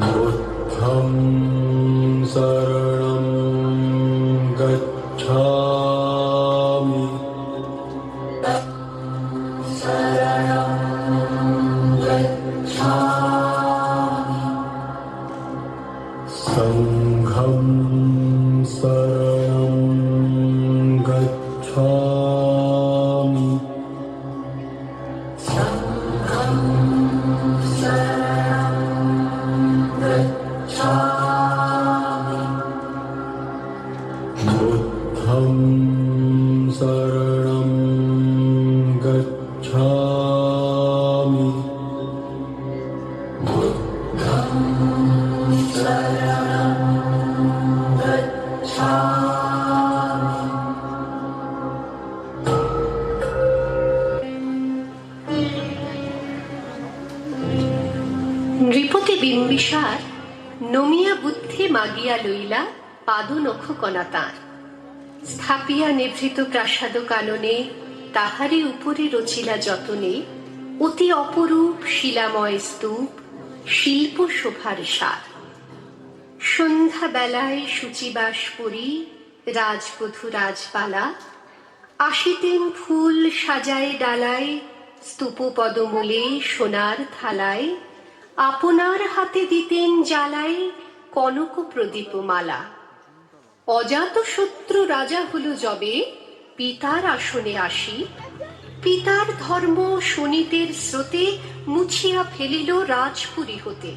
बुद्धं शरणं गच्छामि संघं शरणं गच्छामि बुद्धं शरणं गच्छामि নৃপতি বিম্বিসার নমিয়া বুদ্ধি মাগিয়া লইলা পাদনখ কণা তাঁর স্থাপিয়া নিভৃত প্রাসাদ কাননে তাহারি উপরে রচিলা যতনে অতি অপরূপ শিলাময় স্তূপ শিল্প শোভার সার। সন্ধ্যা বেলায় শুচিবাস পরি রাজবধূ রাজপালা আসিতেন ফুল সাজায় ডালায় স্তূপ পদমূলে সোনার থালায় আপনার হাতে দিতেন জ্বালায় কনক প্রদীপ মালা। অজাত শত্রু রাজা হলো যবে পিতার আসনে আসি পিতার ধর্ম শোণিতের স্রোতে মুছিয়া ফেলিল রাজপুরী হতে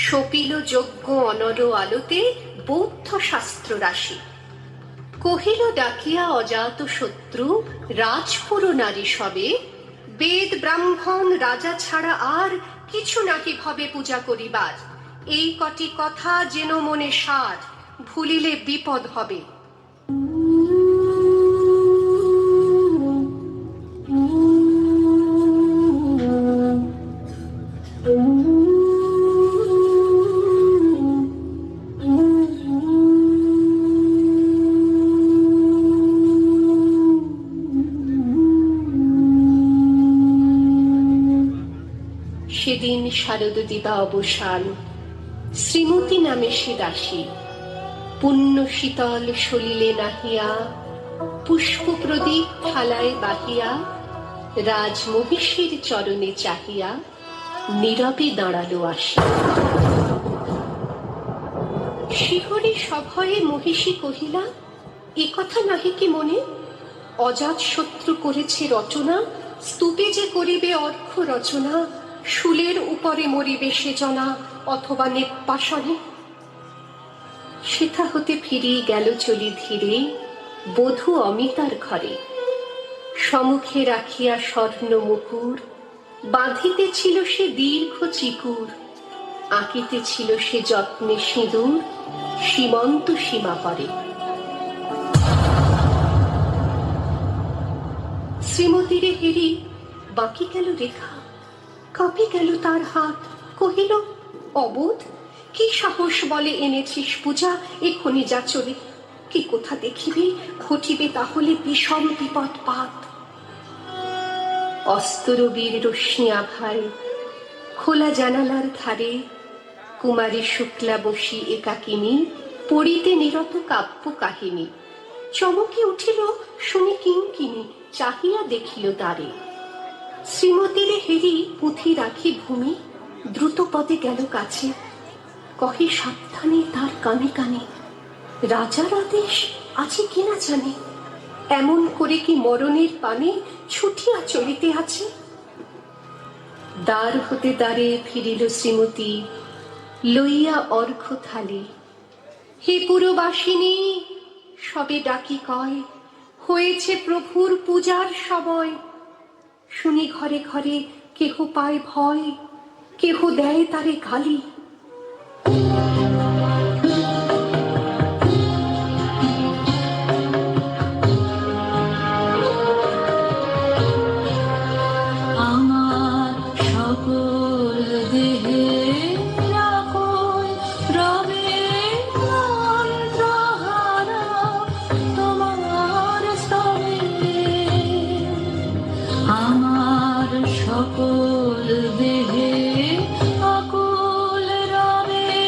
সপিল যজ্ঞ অনর আলোতে বৌদ্ধ শাস্ত্র রাশি। কহিল ডাকিয়া অজাত শত্রু রাজপুর নারী সবে বেদ ব্রাহ্মণ রাজা ছাড়া আর কিছু নাকি ভবে পূজা করিবার এই কটি কথা যেন মনে সার ভুলিলে বিপদ হবে। সেদিন শারদ দিবা অবসান শ্রীমতী নামে সে দাসী পুণ্য শীতল সলিলে নাহিয়া পুষ্প প্রদীপ থালায় বাহিয়া রাজ মহিষীর চরণে চাহিয়া নীরবে দাঁড়ালো আসি। শিহরে সভয়ে মহিষী কহিলা এ কথা নাহি কি মনে অজাত শত্রু করেছে রচনা স্তূপে যে করিবে অর্ঘ্য রচনা শুলের উপরে মরিবে সে জনা অথবা নেপাষাণে। সেথা হতে ফিরিয়ে গেল চলি ধীরে বধূ অমিতার ঘরে সম্মুখে রাখিয়া স্বর্ণ মুকুর বাঁধিতেছিল সে দীর্ঘ চিকুর আঁকিতেছিল সে যত্নে সিঁদুর সীমন্ত সীমা পরে। শ্রীমতীরে হেরি বাকি গেল রেখা কাঁপে গেল তার হাত কহিল অবোধ কি সাহস বলে এনেছিস পূজা এক্ষুনি যা চলে কি কোথা দেখিবি ঘটিবে তাহলে বিষম বিপদ পাত। অস্তরবীর রশ্মি আভায় খোলা জানালার ধারে কুমারী শুক্লা বসি একাকিনী পড়িতে নিরত কাব্য কাহিনী চমকে উঠিল শুনি কিঙ্কিনী চাহিয়া দেখিল দ্বারে শ্রীমতীরে হেরি পুঁথি রাখি ভূমি দ্রুত পদে গেল কাছে কহে সাবধানে তার কানে কানে রাজার আদেশ আছে কিনা জানে এমন করে কি মরণের পানে ছুটিয়া চলিতে আছে। দ্বার হতে দ্বারে ফিরিল শ্রীমতী লইয়া অর্ঘ্য থালি হে পুরবাসিনী সবে ডাকি কয় হয়েছে প্রভুর পূজার সময় শুনি ঘরে ঘরে কেহ পায় ভয় কেহ দেয় তারে গালি। সকল দেহে আকুল রবে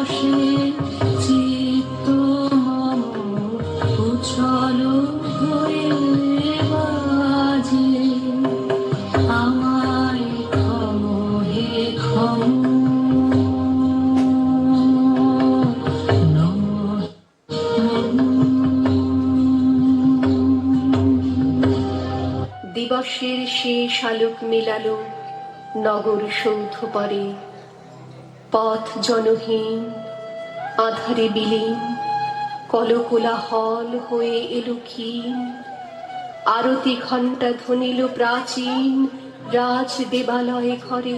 দিবসে চিত্ত মম উচ্ছল হয়ে বাজে, আমায় ক্ষম হে ক্ষম নমঃ। দিবসের শেষ আলোক মেলালো নগর সৌধ পরে, পথ জনহীন আধারে বিলীন, কলকোলাহল হয়ে এলো ক্ষীণ। আরতি ঘণ্টা ধ্বনিল প্রাচীন রাজ দেবালয়ে ঘরে,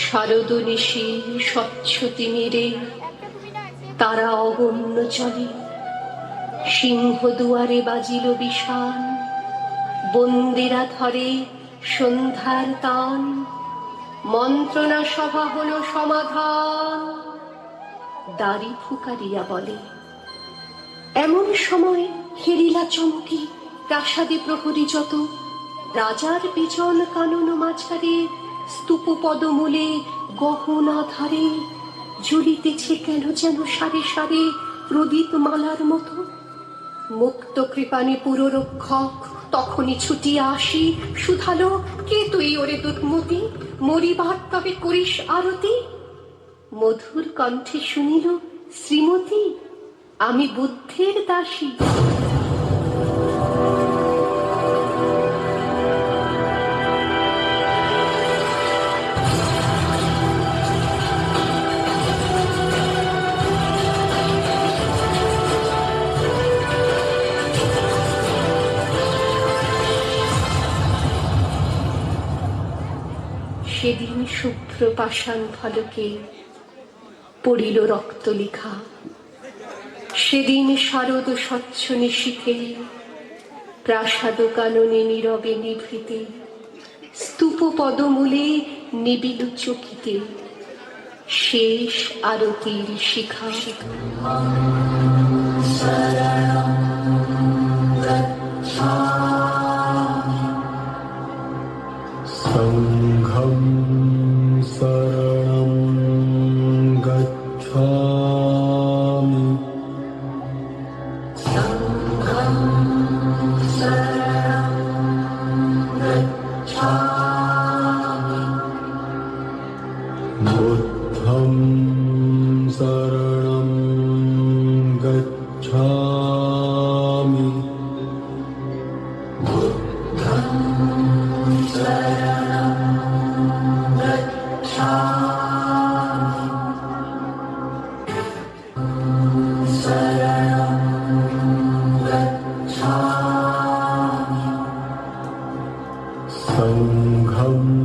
শারদ নিশির স্বচ্ছ তিমিরে তারা অগণ্য চলে। সিংহ দুয়ারে বাজিল বিষাণ, বন্দিরা ধরে সন্ধ্যার তান। মন্ত্রণা সভা হলো সমাধান, দাড়ি ফুকারিয়া বলে। এমন সময় হেরিলা চমকি প্রাসাদে প্রহরী যত, রাজার বিজন কানন মাঝারে স্তূপ পদমূলে গহনা ধারে ঝুলিতেছে কেন যেন সারে সারে প্রদীপ মালার মতো। মুক্ত কৃপানে পুররক্ষক তখনই ছুটিয়া আসি, শুধালো, কে তুই ওরে দুধমতি, মরিবার তবে করিস আরতি। মধুর কণ্ঠে শুনিল, শ্রীমতী আমি বুদ্ধের দাসী। সেদিন শুভ্র পাষাণ ফলকে পড়িল রক্ত লিখা, সেদিন শারদ স্বচ্ছ নিশীথে প্রাসাদ কাননে নীরবে নিভৃতে, স্তূপ পদমূলে নিবিল চকিতে শেষ আরতির শিখা। संघं शरणं गच्छामि। बुद्धं शरणं गच्छामि। संघं